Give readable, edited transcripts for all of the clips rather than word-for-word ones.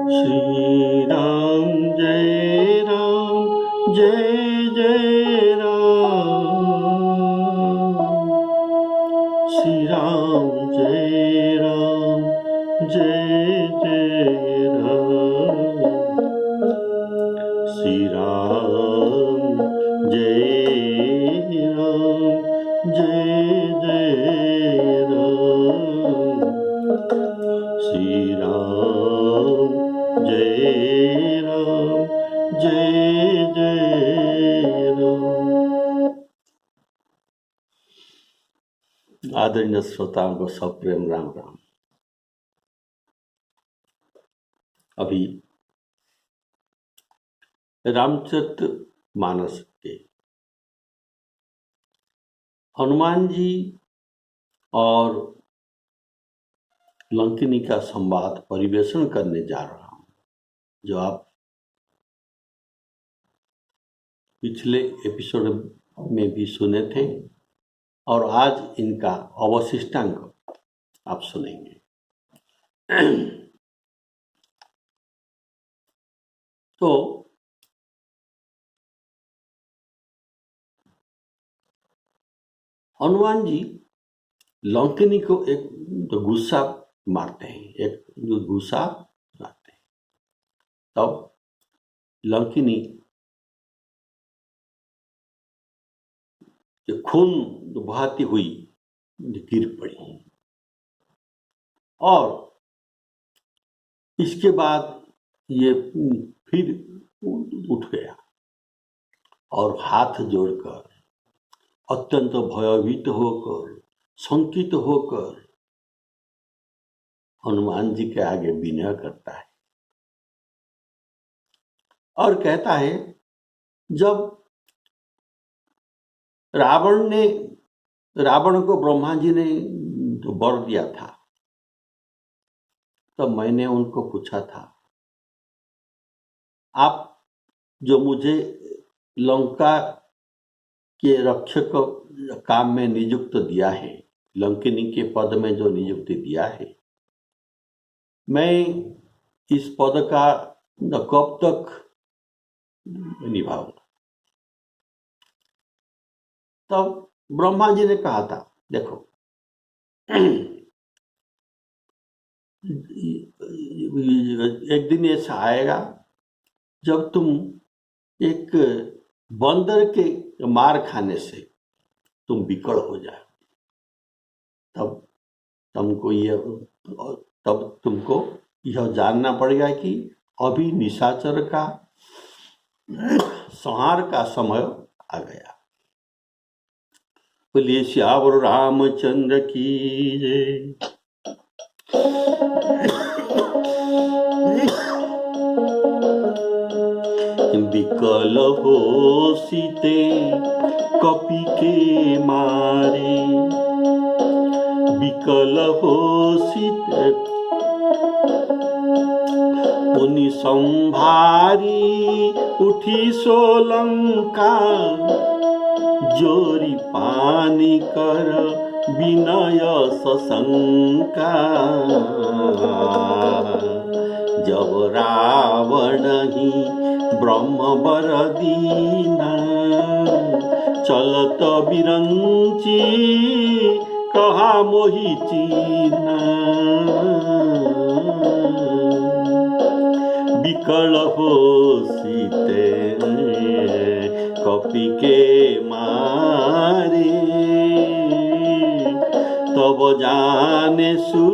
श्री राम जय जय राम। श्री राम जय जय राम। श्री राम जय जय राम। श्री राम जय जय राम। आदरणीय श्रोताओं को सब प्रेम राम राम। अभी रामचरित मानस के हनुमान जी और लंकिनी का संवाद परिवेशन करने जा रहा हूं, जो आप पिछले एपिसोड में भी सुने थे और आज इनका अवशिष्टांक आप सुनेंगे। तो हनुमान जी लंकिनी को एक गुस्सा मारते हैं, एक गुस्सा मारते हैं। तब लंकिनी खून बहाती हुई गिर पड़ी और इसके बाद ये फिर उठ गया और हाथ जोड़कर अत्यंत भयभीत होकर शंकित होकर हनुमान जी के आगे विनय करता है और कहता है, जब रावण को ब्रह्मा जी ने वर दिया था, तब मैंने उनको पूछा था, आप जो मुझे लंका के रक्षक काम में नियुक्त दिया है, लंकिनी के पद में जो नियुक्ति दिया है, मैं इस पद का कब तक निभाऊंगा। तब ब्रह्मा जी ने कहा था, देखो एक दिन ऐसा आएगा जब तुम एक बंदर के मार खाने से तुम विकल हो जाए, तब तुमको यह जानना पड़ेगा कि अभी निशाचर का संहार का समय आ गया। बोलिए श्यावर रामचंद्र की जय। विकल हो सीते कपि के मारे, विकल हो सीते पुनि संभारी उठी सोलंका, जोरी पानी कर विनय सशंका। जब रावण ही ब्रह्म वर दीना, चलत बिरंची कहा मोहि चीना। विकल हो सीते कपि के मारे, तब जाने सु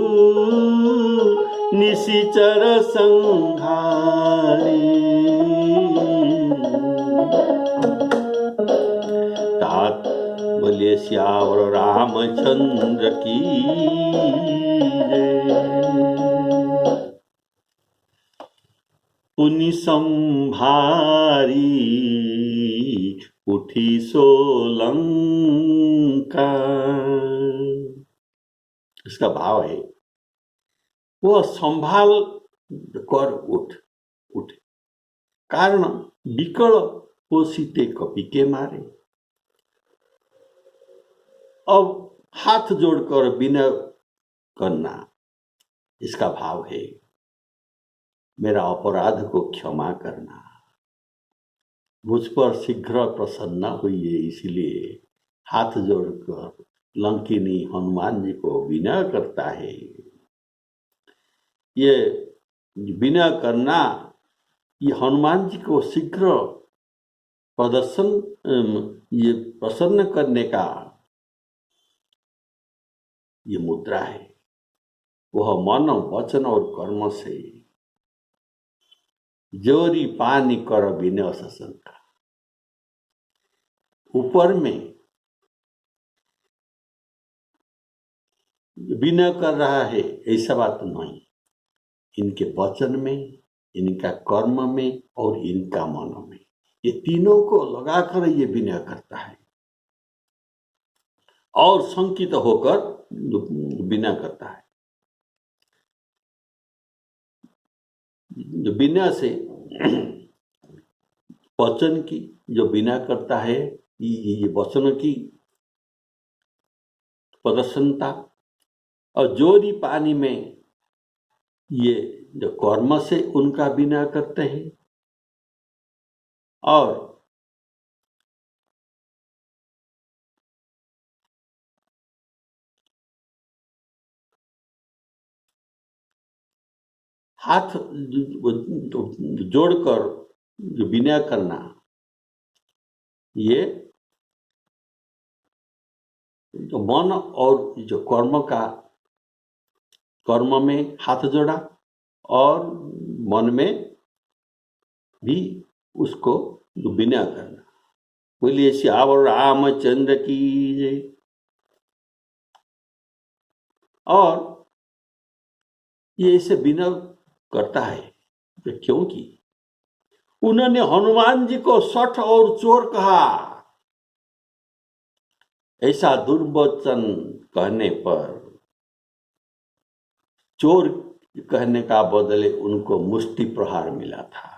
निशिचर संहारी। तात बोलिए श्यावर रामचंद्र की जय। पुनि संभारी उठी सोलंका। इसका भाव है, वो संभाल कर उठे, कारण विकल हो सीते कपि के मारे। अब हाथ जोड़कर विनय करना, इसका भाव है। मेरा अपराध को क्षमा करना, मुझ पर शीघ्र प्रसन्न हुई। इसलिए हाथ जोड़कर लंकिनी हनुमान जी को विनय करता है। ये विनय करना, ये हनुमान जी को शीघ्र ये प्रसन्न करने का ये मुद्रा है। वह मन, वचन और कर्म से जोरी पानी कर विनय सशंका। ऊपर में विनय कर रहा है ऐसा बात नहीं, इनके वचन में, इनका कर्म में और इनका मन में, ये तीनों को लगाकर ये विनय करता है और शंकित होकर विनय करता है। जो विनय से वचन की जो विनय करता है, ये वचन की प्रदर्शनता, और जोरी पानी में ये जो कर्म से उनका विनय करते हैं, और हाथ जोड़कर जो विनय करना, ये जो मन और जो कर्म में हाथ जोड़ा और मन में भी उसको विनय करना। बोलिए श्यावर रामचंद्र की जय। और ये इसे विनय करता है क्योंकि उन्होंने हनुमान जी को शठ और चोर कहा। ऐसा दुर्वचन कहने पर चोर कहने का बदले उनको मुष्टि प्रहार मिला था,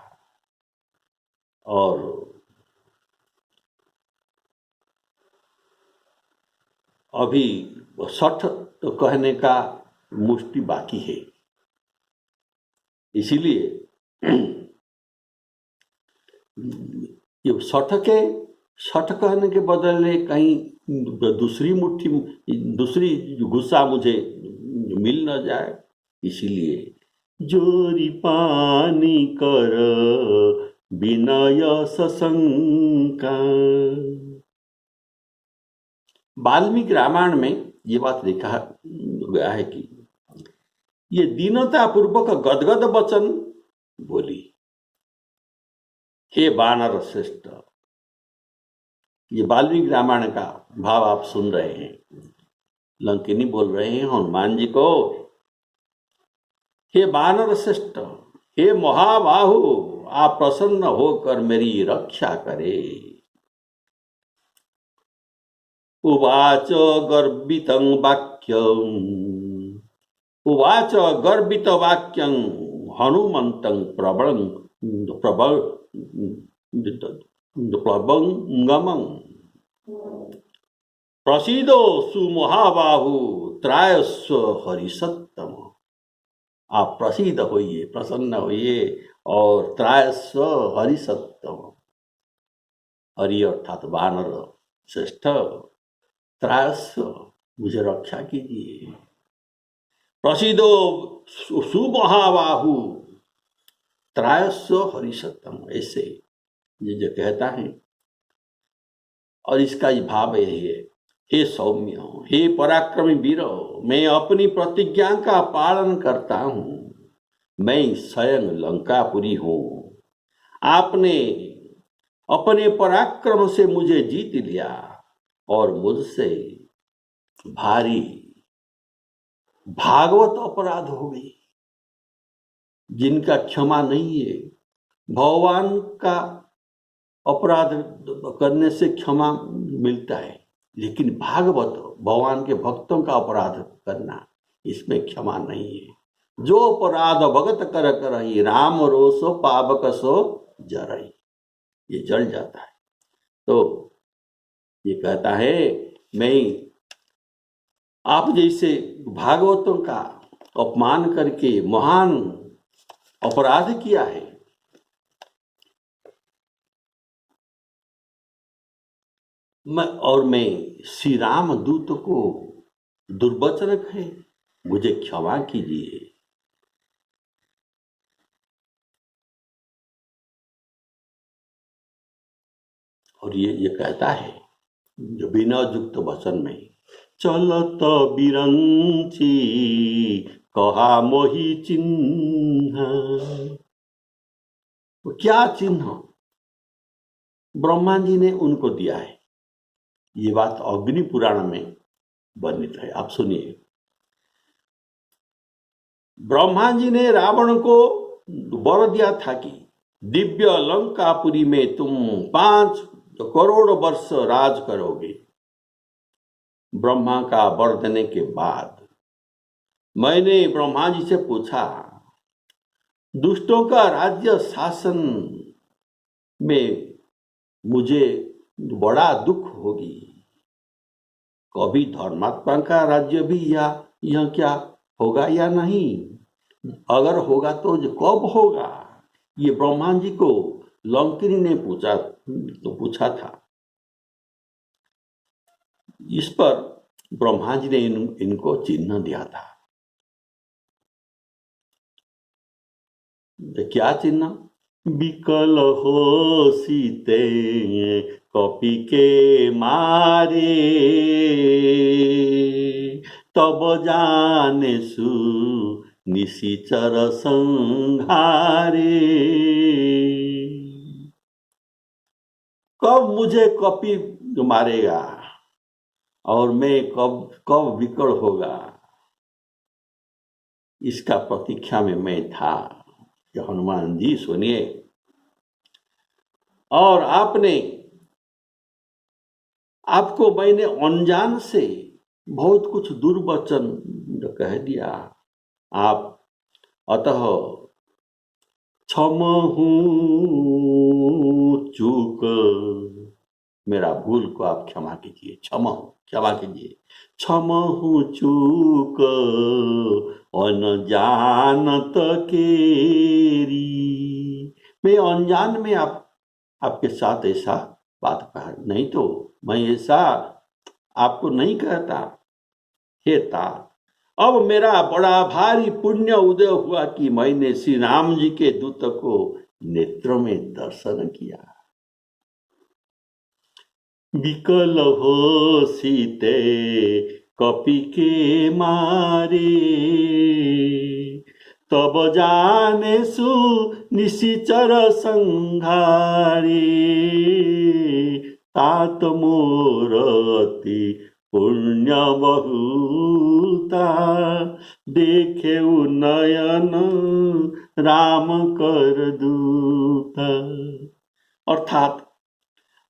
और अभी शठ कहने का मुष्टि बाकी है। इसीलिए ये शठ कहने के बदले कहीं दूसरी गुस्सा मुझे मिल न जाए, इसीलिए जोरी पानी कर विनय सशंका। वाल्मीकि रामायण में ये बात देखा गया है कि ये दीनता पूर्वक गदगद वचन बोली, हे वानर श्रेष्ठ। ये वाल्मीकि रामायण का भाव आप सुन रहे हैं। लंकिनी बोल रहे हैं हनुमान जी को, हे वानर श्रेष्ठ, हे महाबाहु, आप प्रसन्न होकर मेरी रक्षा करे। उवाच गर्वितं वाक्यं, उवाच गर्वित वाक्यं हनुमन्तं प्लवंगमं। प्रसीदो सुमहाबाहु त्रायस्व हरिसत्तम। आप प्रसिद्ध होइए, प्रसन्न होइए, और त्रायस्व हरिसत्तम, हरि अर्थात वानर श्रेष्ठ, त्रायस्व मुझे रक्षा कीजिए। प्रसिद्धो सुमहाबाहु त्रायस्व हरिसत्तम, ऐसे ये जो कहता है, और इसका ये भाव यही है, हे सौम्य, हे पराक्रमी वीर, मैं अपनी प्रतिज्ञा का पालन करता हूँ। मैं स्वयं लंकापुरी हूँ। आपने अपने पराक्रम से मुझे जीत लिया और मुझसे भारी भागवत अपराध हो गई जिनका क्षमा नहीं है। भगवान का अपराध करने से क्षमा मिलता है, लेकिन भागवत भगवान के भक्तों का अपराध करना, इसमें क्षमा नहीं है। जो अपराध भगत कर करहि, राम रोसो पावक सो जरहि, ये जल जाता है। तो ये कहता है, मैं आप जैसे भागवतों का अपमान करके, महान अपराध किया है, मैं श्री राम दूत को दुर्वचन कहे, मुझे क्षमा कीजिए। और ये कहता है जो बिना युक्त वचन में, चलत बिरंची कहा मोही चिन्ह। क्या चिन्ह ब्रह्मा जी ने उनको दिया है, ये बात अग्नि पुराण में वर्णित है। आप सुनिए, ब्रह्मा जी ने रावण को वर दिया था कि दिव्य लंकापुरी में तुम 5 करोड़ वर्ष राज करोगे। ब्रह्मा का वर देने के बाद मैंने ब्रह्मा जी से पूछा, दुष्टों का राज्य शासन में मुझे बड़ा दुख होगी, कभी धर्मात्मा का राज्य भी यह क्या होगा या नहीं, अगर होगा तो कब होगा, ये ब्रह्मा जी को लंकिनी ने पूछा था। इस पर ब्रह्मा जी ने इनको चिन्ह दिया था। क्या चिन्ह? विकल हो सीते कपि के मारे, तब जाने सु निशिचर संहारे। कब मुझे कपि मारेगा और मैं कब विकल होगा, इसका प्रतीक्षा में मैं था। हनुमान जी सुनिए, और आपको मैंने अनजान से बहुत कुछ दुर्वचन कह दिया, आप अतः क्षमहु चूक, मेरा भूल को आप क्षमा कीजिए, क्षमा कीजिए। क्षमहु चूक अनजानत केरी, मैं अनजान में आपके साथ ऐसा बात कहा, नहीं तो मैं ऐसा आपको नहीं कहता। हे तात, अब मेरा बड़ा भारी पुण्य उदय हुआ कि मैंने श्री राम जी के दूत को नेत्रों में दर्शन किया। विकल हो सीते कपि के मारे, तब जाने सु निशिचर संहारे। तात मोरति पुण्य बहुता, देखे नयन राम कर दूता। अर्थात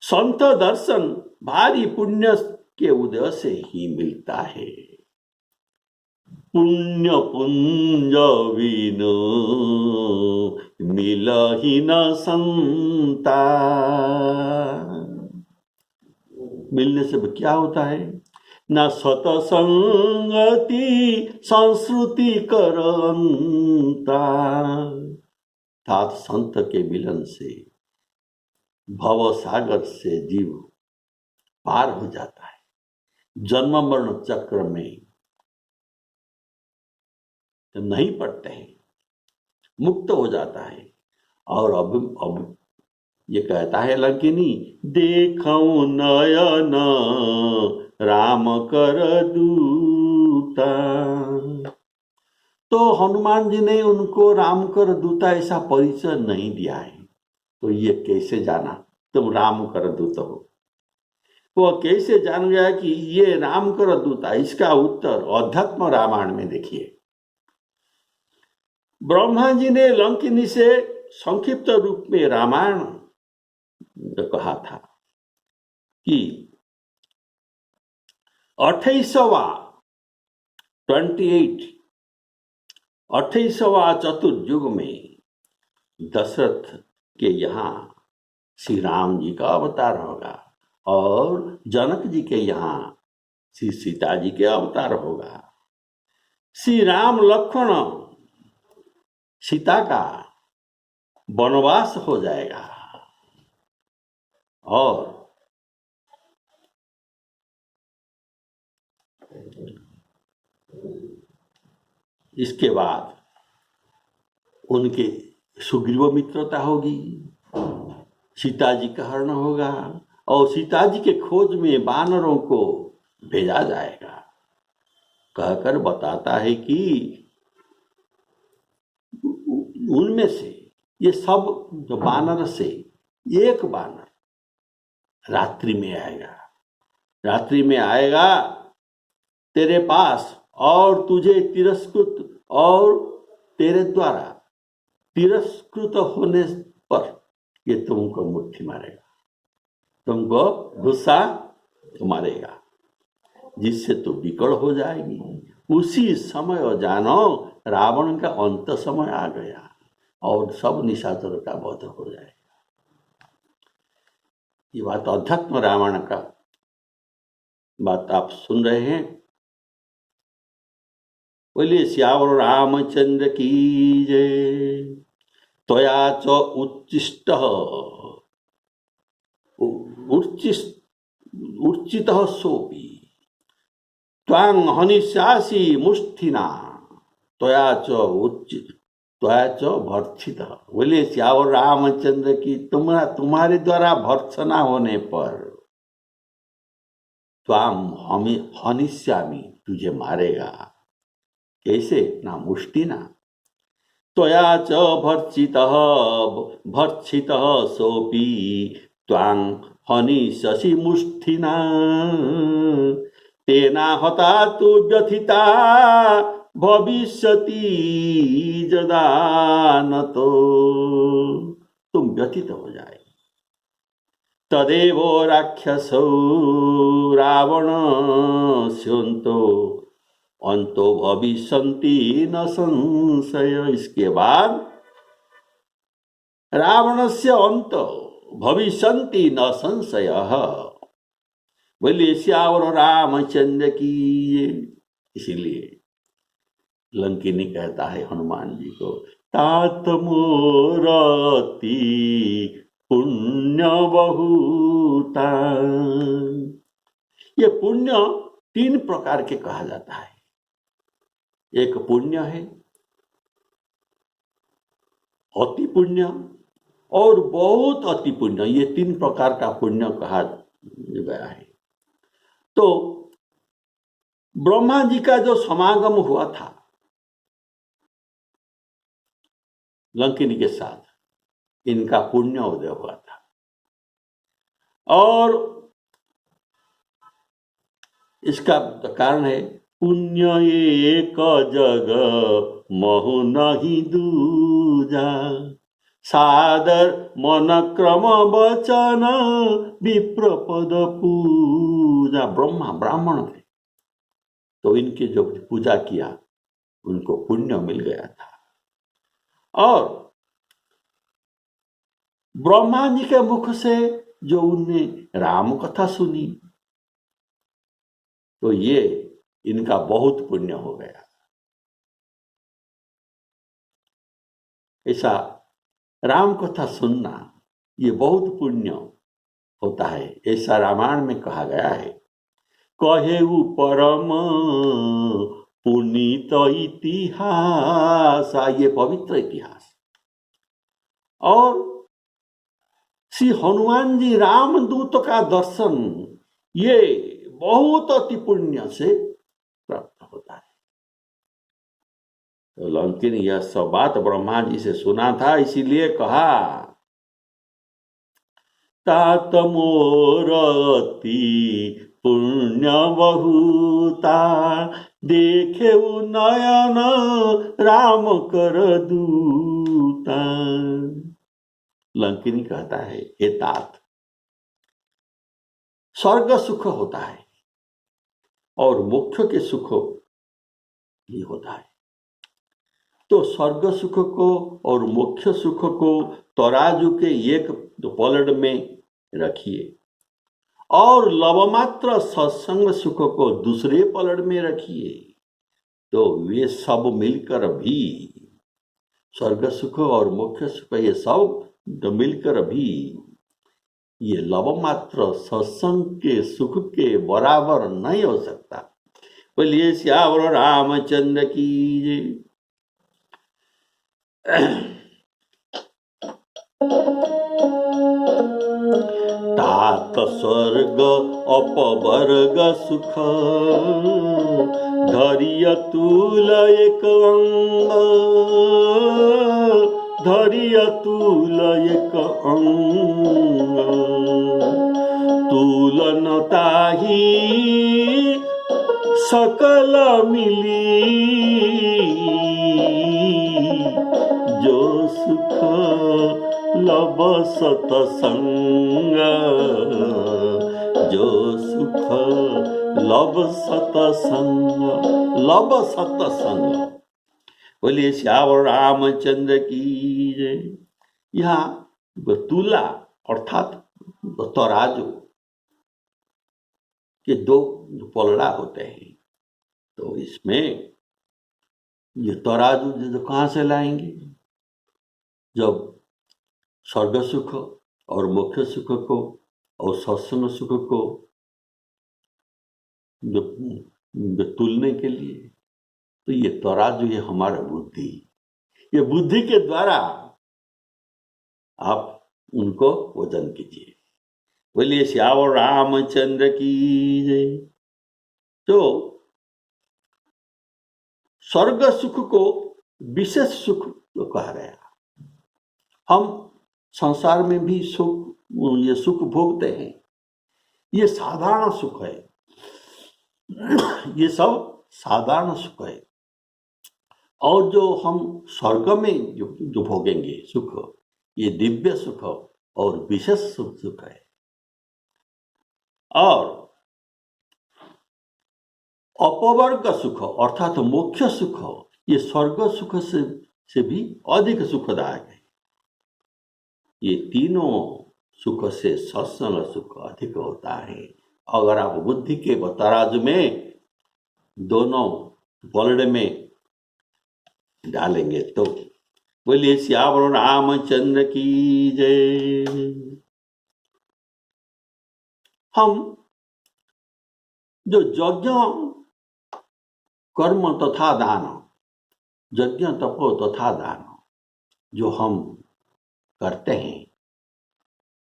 संत दर्शन भारी पुण्य के उदय से ही मिलता है। पुण्य पुंज बिनु मिलहि न संता, मिलने से क्या होता है? न सतसंगति संस्कृति करंता, अर्थात संत के मिलन से भव सागर से जीव पार हो जाता है, जन्म मरण चक्र में नहीं पड़ते हैं, मुक्त हो जाता है। और अब ये कहता है लंकिनी, देखऊं नयन राम कर दूता। तो हनुमान जी ने उनको राम कर दूता ऐसा परिचय नहीं दिया है, तो ये कैसे जाना तुम राम कर दूत हो? वो कैसे जान गया कि ये राम कर दूता? इसका उत्तर अध्यात्म रामायण में देखिए। ब्रह्मा जी ने लंकिनी से संक्षिप्त रूप में रामायण कहा था कि 28वां चतुर्युग में दशरथ के यहाँ श्री राम जी का अवतार होगा और जनक जी के यहाँ श्री सीता जी के अवतार होगा। श्री राम लक्ष्मण सीता का वनवास हो जाएगा। और इसके बाद उनके सुग्रीव मित्रता होगी, सीता जी का हरण होगा और सीता जी के खोज में वानरों को भेजा जाएगा। कहकर बताता है कि उनमें से ये सब जो वानर से एक वानर रात्रि में आएगा, रात्रि में आएगा तेरे पास और तुझे तिरस्कृत और तेरे द्वारा तिरस्कृत होने पर ये तुमको मुट्ठी मारेगा, तुमको गुस्सा मारेगा, जिससे तू विकल हो जाएगी। उसी समय जानो रावण का अंत समय आ गया और सब निशाचरों का वध हो जाएगा। ये बात अध्यात्म रावण का बात आप सुन रहे हैं। बोलिए सियावर रामचंद्र की जय। त्वया च उच्चितः सोपि त्वां हनिष्यासि मुष्ठिना त्वया च भर्त्सितः। बोले सियावर रामचंद्र की तुम्हारे द्वारा भर्त्सना होने पर त्वां हनिष्यामि तुझे मारेगा। कैसे? ना मुष्टिना त्वया च भर्त्सितः सोपि त्वां हनिष्यसि मुष्ठिना तेना हता तु व्यथिता भविष्यति जदानतो। तुम व्यथित हो जाए। तदेव राक्षसो रावणस्योऽन्तो अंतो भविष्यन्ति न संशय। इसके बाद रावणस्य अंत भविष्यन्ति न संशय। बोलिए सियावर रामचंद्र की। इसीलिए लंकिनी कहता है हनुमान जी को, तात मोरति पुण्य बहुता। ये पुण्य 3 प्रकार के कहा जाता है। एक पुण्य है, अति पुण्य और बहुत अति पुण्य। ये 3 प्रकार का पुण्य कहा गया है। तो ब्रह्मा जी का जो समागम हुआ था लंकिनी के साथ, इनका पुण्य उदय हुआ था। और इसका कारण है पुण्य एक जग महु नहीं दूजा सादर मन क्रम वचन विप्रपद पूजा। ब्रह्मा ब्राह्मण थे तो इनकी जो पूजा किया उनको पुण्य मिल गया था। और ब्रह्मा जी के मुख से जो उनने राम कथा सुनी तो ये इनका बहुत पुण्य हो गया। ऐसा राम कथा सुनना ये बहुत पुण्य होता है, ऐसा रामायण में कहा गया है। कहेउ परम पुनीत इतिहास, ये पवित्र इतिहास। और श्री हनुमान जी रामदूत का दर्शन ये बहुत अति पुण्य से प्राप्त होता है। तो लंकिनी यह सब बात ब्रह्मा जी से सुना था, इसीलिए कहा तात मोरति पुण्य बहुता देखे नयन राम कर दूता। लंकिनी कहता है हे तात, स्वर्ग सुख होता है और मोक्ष के सुख भी होता है। तो स्वर्ग सुख को और मोक्ष सुख को तराजू के एक पलड़ में रखिए और लवमात्र सत्संग सुख को दूसरे पलड़ में रखिए, तो वे सब मिलकर भी स्वर्ग सुख और मोक्ष सुख ये सब मिलकर भी ये लव मात्र सत्संग के सुख के बराबर नहीं हो सकता। बोलिए श्यावर रामचंद्र की जय। तात स्वर्ग अपवर्ग सुख धरिय तुल एक अंग, धरिय तुल एक अंग, तुलन ताही सकल मिली, जो सुख लब सतसंग, जो सुख लब सतसंग, लब सतसंग। बोलिए श्यावर रामचंद्र की जय। यहाँ तुला अर्थात तराजू के दो पलड़ा होते हैं, तो इसमें ये तराजू जो कहाँ से लाएंगे? जब स्वर्ग सुख और मोक्ष सुख को और सत्संग सुख को जो तुलने के लिए, तो ये तराजू है हमारा बुद्धि। ये बुद्धि के द्वारा आप उनको वजन कीजिए। बोलिए श्यावर रामचंद्र की जय। तो स्वर्ग सुख को विशेष सुख कहा गया। हम संसार में भी ये सुख भोगते हैं, ये साधारण सुख है, ये सब साधारण सुख है। और जो हम स्वर्ग में जो भोगेंगे सुख, ये दिव्य सुख और विशेष सुख है। और अपवर्ग सुख अर्थात मोक्ष सुख, ये स्वर्ग सुख से भी अधिक सुखदायक है। ये तीनों सुख से सत्संग सुख अधिक होता है। अगर आप बुद्धि के तराजू में दोनों पलड़े में डालेंगे तो बोलिए श्यावर रामचंद्र की जय। हम जो यज्ञ कर्म तथा दान, यज्ञ तपो तथा दान जो हम करते हैं,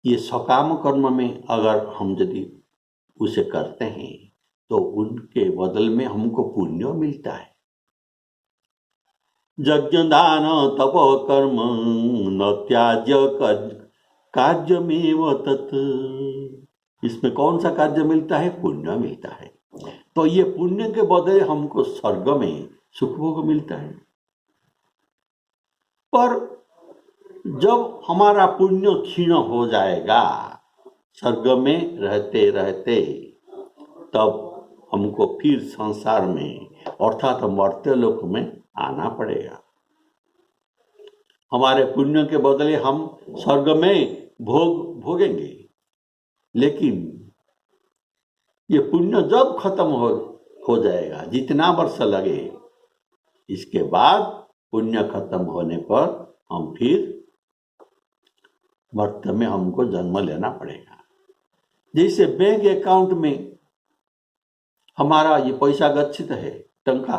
ये सकाम कर्म में अगर हम यदि उसे करते हैं तो उनके बदल में हमको पुण्य मिलता है। यज्ञ दान तप कर्म न त्याज्य कार्यमेव तत्। इसमें कौन सा कार्य मिलता है? पुण्य मिलता है। तो ये पुण्य के बदले हमको स्वर्ग में सुख भोग मिलता है। पर जब हमारा पुण्य क्षीण हो जाएगा स्वर्ग में रहते रहते, तब हमको फिर संसार में अर्थात मर्त्य लोक में आना पड़ेगा। हमारे पुण्य के बदले हम स्वर्ग में भोगेंगे, लेकिन ये पुण्य जब खत्म हो जाएगा, जितना वर्ष लगे, इसके बाद पुण्य खत्म होने पर हम फिर मर्त्य में हमको जन्म लेना पड़ेगा। जैसे बैंक अकाउंट में हमारा ये पैसा गच्छित है, टंका,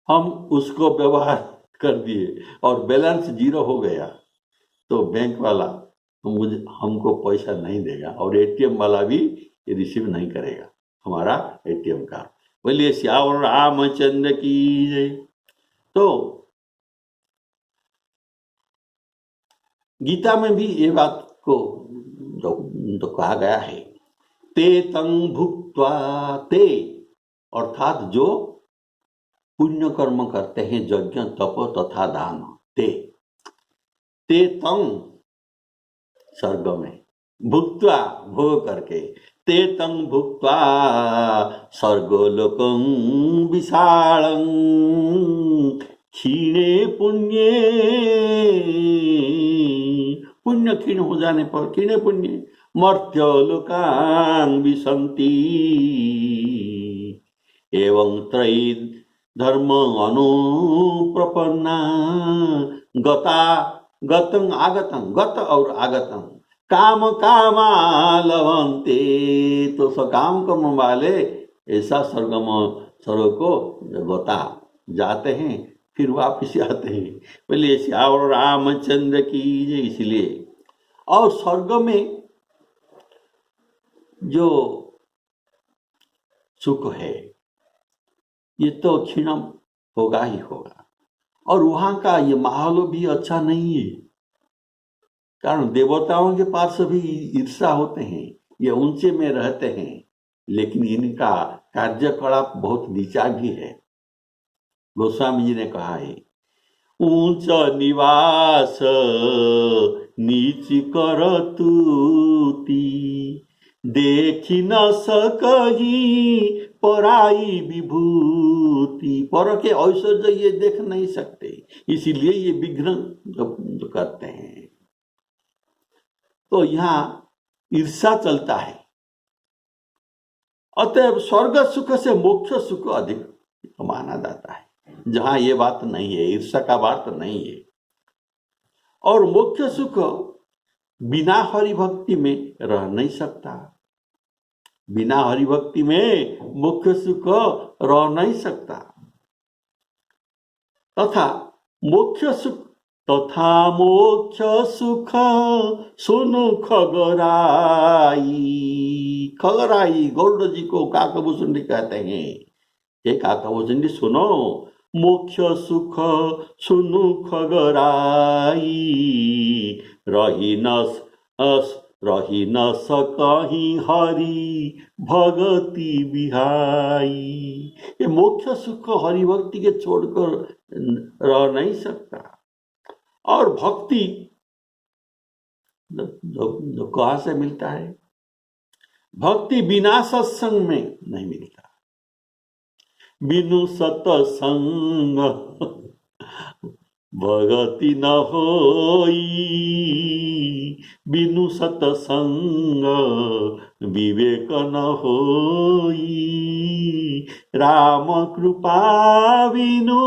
हम उसको व्यवहार कर दिए और बैलेंस 0 हो गया, तो बैंक वाला हमको पैसा नहीं देगा और एटीएम वाला भी रिसीव नहीं करेगा हमारा एटीएम कार्ड। बोलिए श्यावर रामचंद्र की जय। तो गीता में भी ये बात को जो कहा गया है, ते तंग भुक्त्वा, ते अर्थात जो पुण्य कर्म करते हैं, यज्ञ तप तथा दान, ते तंग स्वर्ग में, भुक्त्वा भोग करके, ते तंग भुक्त्वा स्वर्गोलोकं विशालं क्षीणे पुण्ये, पुण्य क्षीण हो जाने पर, क्षीणे पुण्य मर्त्योलोकान् विशन्ति एवं धर्म अनुप्रपन्ना गता गतं आगतं, गत और आगतं काम कामा लवंते। तो सकाम कर्म वाले ऐसा स्वर्ग को गता जाते हैं, फिर वापिस आते हैं। बोले श्याम रामचंद्र की जय। इसलिए और स्वर्ग में जो सुख है ये तो क्षीणम होगा ही होगा, और वहां का ये माहौल भी अच्छा नहीं है, कारण देवताओं के पास सभी ईर्षा होते हैं, ये ऊंचे में रहते हैं, लेकिन इनका कार्यकलाप बहुत नीचा भी है। गोस्वामी जी ने कहा है, ऊंच निवास नीच कर तूती, देखी न सकही पराई विभूति। पर के ऐश्वर्य ये देख नहीं सकते, इसीलिए ये विघ्न करते हैं। तो यहाँ ईर्षा चलता है। अतएव स्वर्ग सुख से मोक्ष सुख अधिक माना जाता है, जहां ये बात नहीं है, ईर्षा का बात नहीं है। और मोक्ष सुख बिना हरि भक्ति में रह नहीं सकता, बिना हरि भक्ति में मोक्ष सुख रह नहीं सकता। तथा मोक्ष सुख तथा मोक्ष सुख सुनु खगराई। खगराई गौड़ जी को काकभूषुंडी कहते हैं। ये काकभूषुंडी सुनो, मोक्ष सुख सुनु खगराई, रही न सकही हरि भगति बिहाई। ये मोक्ष सुख हरि भक्ति के छोड़कर रह नहीं सकता। और भक्ति जो कहाँ से मिलता है? भक्ति बिना सत्संग में नहीं मिलता। बिनु सत्संग भगति न होई, बिनु सत्संग विवेक न होई, राम कृपा बिनु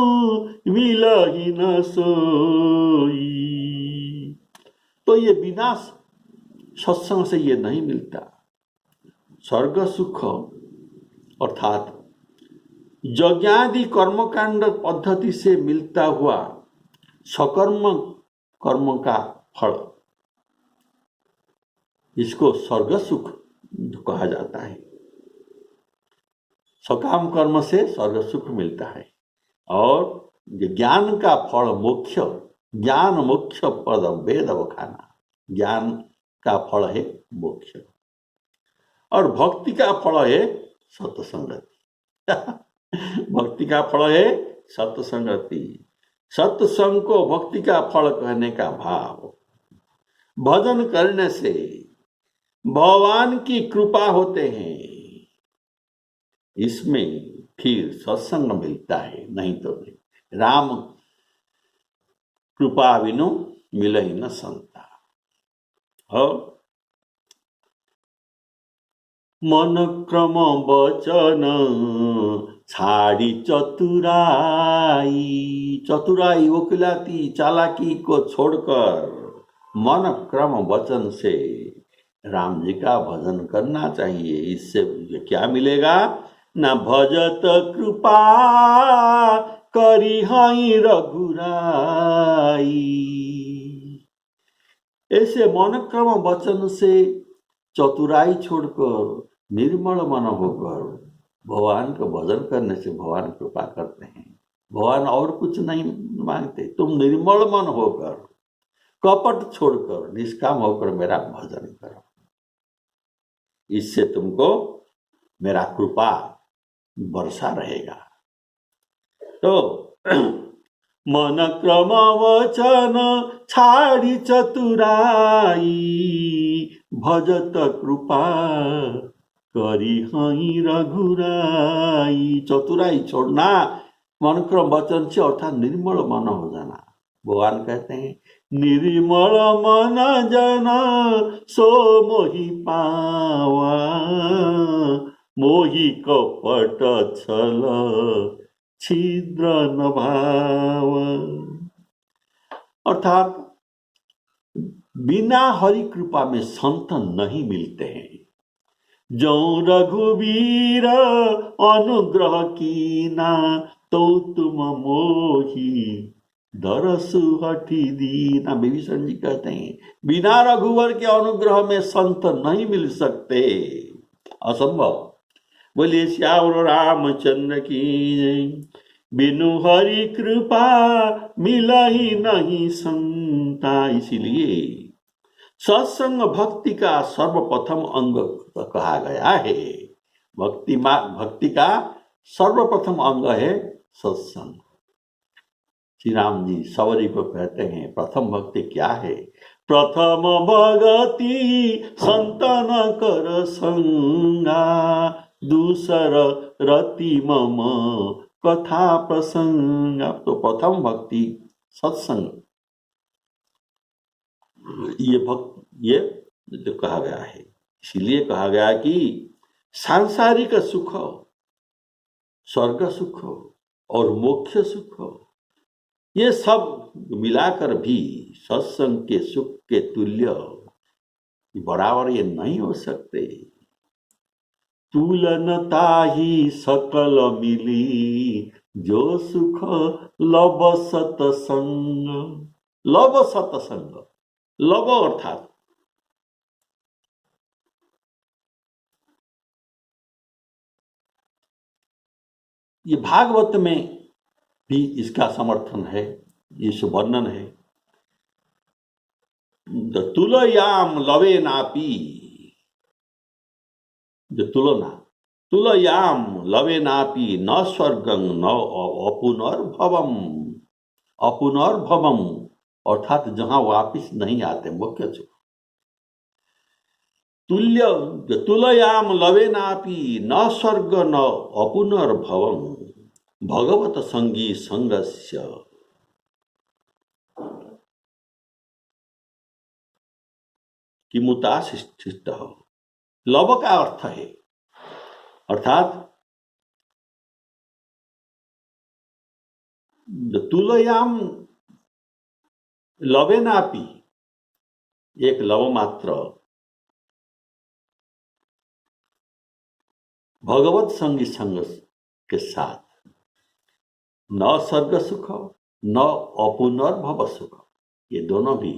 मिलहि न सोई। तो ये बिना सत्संग से ये नहीं मिलता। स्वर्ग सुख अर्थात यज्ञादि कर्मकांड पद्धति से मिलता हुआ सकर्म कर्म का फल, इसको स्वर्ग सुख कहा जाता है। सकाम कर्म से स्वर्ग सुख मिलता है। और ज्ञान का फल मोक्ष, ज्ञान मोक्ष पद वेद बखाना, ज्ञान का फल है मोक्ष। और भक्ति का फल है सत्संगति। भक्ति का फल है सत्संगति। सत्संग को भक्ति का फल कहने का भाव, भजन करने से भगवान की कृपा होते हैं, इसमें फिर सत्संग मिलता है, नहीं तो नहीं। राम कृपा बिनु मिलहि न संता। और मन क्रम वचन छाड़ी चतुराई। चतुराई वकिलाती चालाकी को छोड़कर मन क्रम वचन से राम जी का भजन करना चाहिए। इससे क्या मिलेगा? न भजत कृपा करी हई रघुराई। ऐसे मन क्रम वचन से चतुराई छोड़कर निर्मल मन होकर भगवान का भजन करने से भगवान कृपा करते हैं। भगवान और कुछ नहीं मांगते, तुम निर्मल मन होकर, कपट छोड़कर, निष्काम होकर मेरा भजन करो, इससे तुमको मेरा कृपा वर्षा रहेगा। तो मन क्रम वचन छाड़ी चतुराई, भजत कृपा करी हई रघुराई। चतुराई छोड़ना, मन क्रम वचन से अर्थात निर्मल मन हो जाना। भगवान कहते हैं, निर्मल मन जन सो मोहि पावा, मोहि कपट छल छिद्र न भाव। अर्थात बिना हरि कृपा में संत नहीं मिलते हैं। जो रघुवीर अनुग्रह कीना, तो तुम मोही दरसु हठी दीना। विभीषण जी कहते हैं बिना रघुवर के अनुग्रह में संत नहीं मिल सकते, असंभव। बोलिए श्यावर रामचंद्र की जय। बिनु हरि कृपा मिला ही नहीं संता। इसीलिए सत्संग भक्ति का सर्वप्रथम अंग कहा गया है। भक्ति का सर्वप्रथम अंग है सत्संग। श्री राम जी सवरी को कहते हैं प्रथम भक्ति क्या है? प्रथम भगति संतन कर संगा, दूसर रति मम कथा प्रसंग। तो प्रथम भक्ति सत्संग, ये जो कहा गया है। इसीलिए कहा गया कि सांसारिक सुख, स्वर्ग सुख और मोक्ष सुख, ये सब मिलाकर भी सत्संग के सुख के तुल्य बराबर ये नहीं हो सकते। तुलनता ही सकल मिली, जो सुख लब सतसंग। लब सतसंग, लब अर्थात ये भागवत में भी इसका समर्थन है, इस वर्णन है। तुलयाम लवे नापी, जो तुलना, तुलयाम लवे नापी न स्वर्गं न अपुनर्भवम। अपुनर्भवम अर्थात जहां वापिस नहीं आते, मुख्य सुख। तुलयाम लवे नापी न स्वर्ग न अपुनर्भवम, भगवत संगी संगस्य किमुताशिष्ट। लव का अर्थ है, अर्थात तुलयाम लवेनापि, एक लव मात्र भगवत संगी संग के साथ न स्वर्ग सुख न अपुनर्भव सुख, ये दोनों भी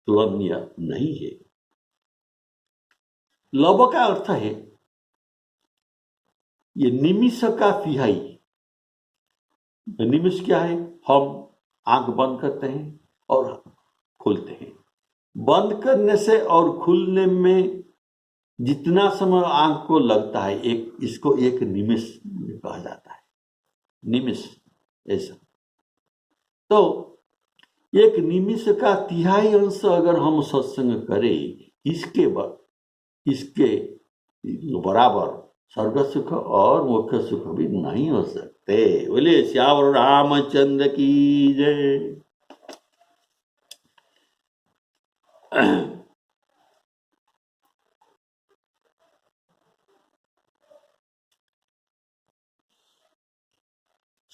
तुलनीय नहीं है। लव का अर्थ है ये निमिष का तिहाई। निमिष क्या है? हम आंख बंद करते हैं और खोलते हैं। बंद करने से और खुलने में जितना समय आंख को लगता है, इसको एक निमिष कहा जाता है। निमिष ऐसा। तो एक निमिष का तिहाई अंश अगर हम सत्संग करें, इसके बराबर स्वर्ग सुख और मोक्ष सुख भी नहीं हो सकते। बोले श्यावर रामचंद्र की जय।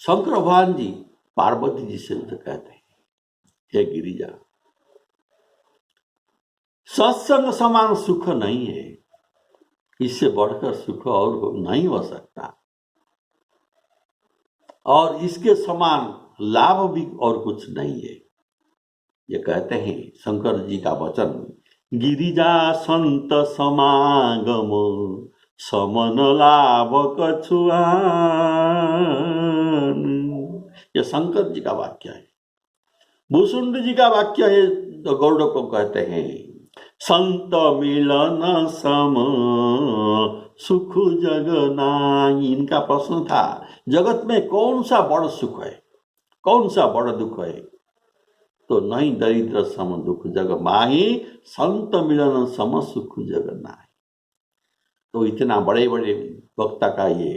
शंकर भगवान जी पार्वती जी से तो कहते हैं, हे गिरिजा, सत्संग समान सुख नहीं है, इससे बढ़कर सुख और नहीं हो सकता, और इसके समान लाभ भी और कुछ नहीं है। ये कहते हैं शंकर जी का वचन, गिरिजा संत समागम समन लाभ कछुआन। ये शंकर जी का वाक्य है। भूसुंड जी का वाक्य है, तो गौड़ को कहते हैं, संत मिलन सम सुख जग नाई। इनका प्रश्न था, जगत में कौन सा बड़ सुख है, कौन सा बड़ दुख है? तो नहीं दरिद्र सम दुख जग माही, संत मिलन सम सुख जग नाई। तो इतना बड़े बड़े वक्ता का ये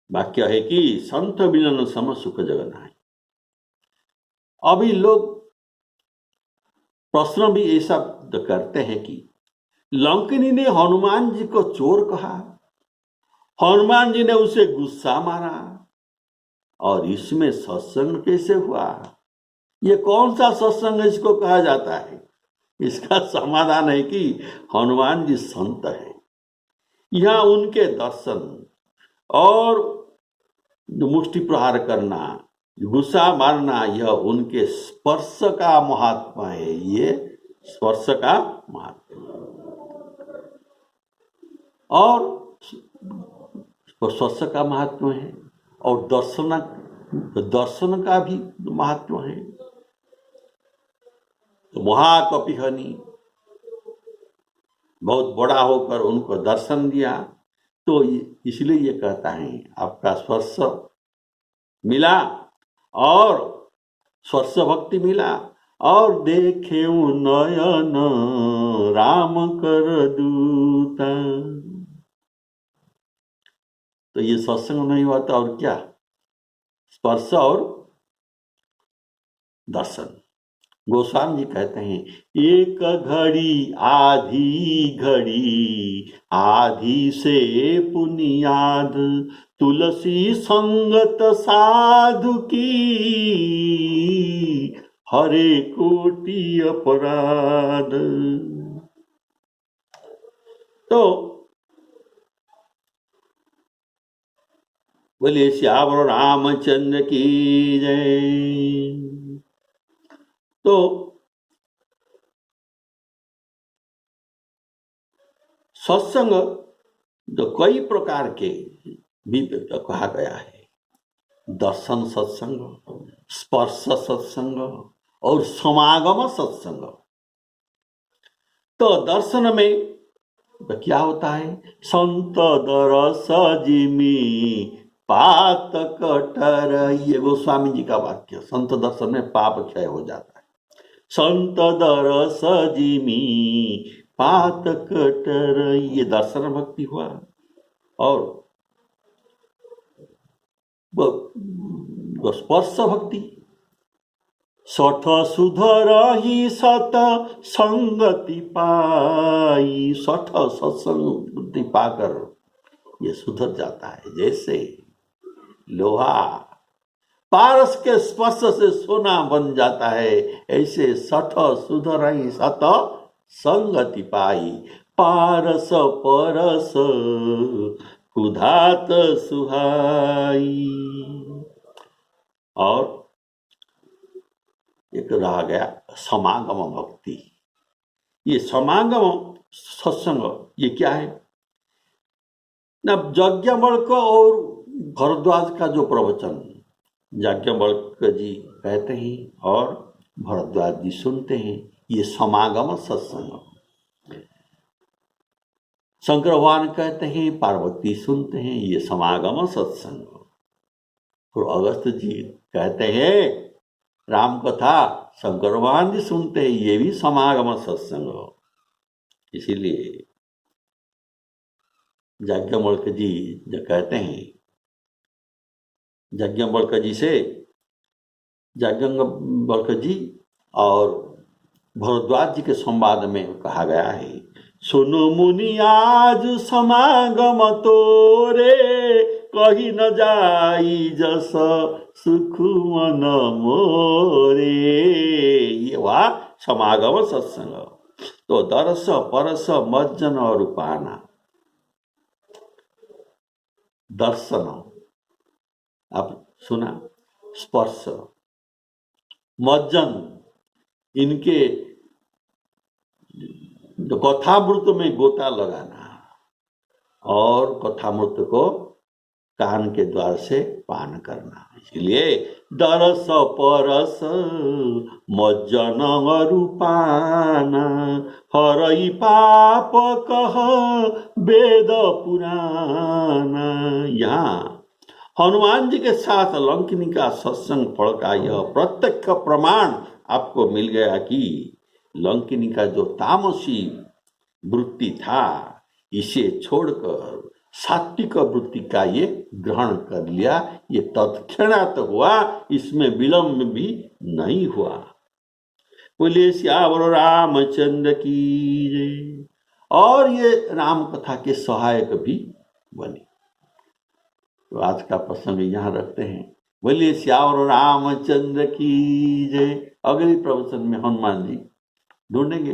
वाक्य है कि संत मिलन सम सुख जग नाई। अभी लोग प्रश्न भी ऐसा करते हैं कि लंकिनी ने हनुमान जी को चोर कहा, हनुमान जी ने उसे गुस्सा मारा, और इसमें सत्संग कैसे हुआ? ये कौन सा सत्संग इसको कहा जाता है? इसका समाधान है कि हनुमान जी संत है। यहाँ उनके दर्शन और मुष्टि प्रहार करना, गुस्सा मारना, यह उनके स्पर्श का महात्मा है। ये स्पर्श का महात्मा और स्पर्श का महात्मा है, और दर्शन का भी महात्मा है। तो महाकपिहनि बहुत बड़ा होकर उनको दर्शन दिया, तो इसलिए ये कहता है आपका स्पर्श मिला और स्पर्श भक्ति मिला, और देखे नयन राम कर दूता। तो ये सत्संग नहीं हुआ तो और क्या? स्पर्श और दर्शन। गोस्वामी जी कहते हैं, एक घड़ी आधी से पुनियाद, तुलसी संगत साधु की हरे कोटि अपराध। तो बोलिए श्यावर रामचंद्र की जय। तो सत्संग जो कई प्रकार के भी कहा गया है, दर्शन सत्संग, स्पर्श सत्संग और समागम सत्संग। तो दर्शन में तो क्या होता है? संत दरस जिमी पात कटर, ये गोस्वामी जी का वाक्य। संत दर्शन में पाप क्षय हो जाता है। संत दरस जिमी पात कटर, ये दर्शन भक्ति हुआ। और स्पर्श भक्ति, सठ सुधर ही सत संगति पाई। सठ सत्संगति पाकर ये सुधर जाता है। जैसे लोहा पारस के स्पर्श से सोना बन जाता है, ऐसे सठ सुधर ही सत संगति पाई। पारस परस कुधात सुहाई। और एक रह गया समागम भक्ति। ये समागम सत्संग ये क्या है ना? याज्ञवल्क्य और भरद्वाज का जो प्रवचन, याज्ञवल्क्य जी कहते हैं और भरद्वाज जी सुनते हैं, ये समागम सत्संग। शंकर भगवान कहते हैं, पार्वती सुनते हैं, ये समागम सत्संग। और अगस्त जी कहते हैं राम कथा, शंकर भगवान जी सुनते हैं, ये भी समागम सत्संग। इसीलिए याज्ञवल्क्य जी जो कहते हैं, याज्ञवल्क्य जी से याज्ञवल्क्य जी और भरद्वाज जी के संवाद में कहा गया है, सुनो मुनि आज समागम तोरे, कही न जाई जस सुख मन मोरे। ये हुआ समागम सत्संग। तो दरस परस मज्जन और उपाना। दर्शन आप सुना, स्पर्श, मज्जन, इनके कथामृत में गोता लगाना और कथामृत को कान के द्वार से पान करना। इसलिए दरस परस मज्जन रूपाना, हरई पाप कह वेद पुराना। यहाँ हनुमान जी के साथ लंकिनी का सत्संग फल का यह प्रत्यक्ष प्रमाण आपको मिल गया कि लंकिनी का जो तामसी वृत्ति था, इसे छोड़कर सात्विक वृत्ति का ये ग्रहण कर लिया। ये तत्क्षणात हुआ, इसमें विलंब भी नहीं हुआ। बोले श्यावर रामचंद्र की जय। और ये राम कथा के सहायक भी बने। तो आज का प्रसंग यहाँ रखते हैं। बोलिए श्यावर रामचंद्र की जय। अगले प्रवचन में हनुमान जी ढूंढेंगे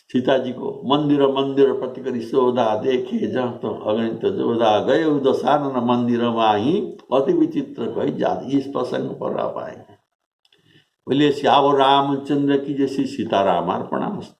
सीता जी को। मंदिर मंदिर प्रति करी सोधा देखे जहाँ तो अगणित जोधा गए दशानन मंदिर माही अति विचित्र कही जाति। इस प्रसंग पर आप आए। बोलिए श्यावर रामचंद्र की जय। श्री सीतारामार्पणमस्तु।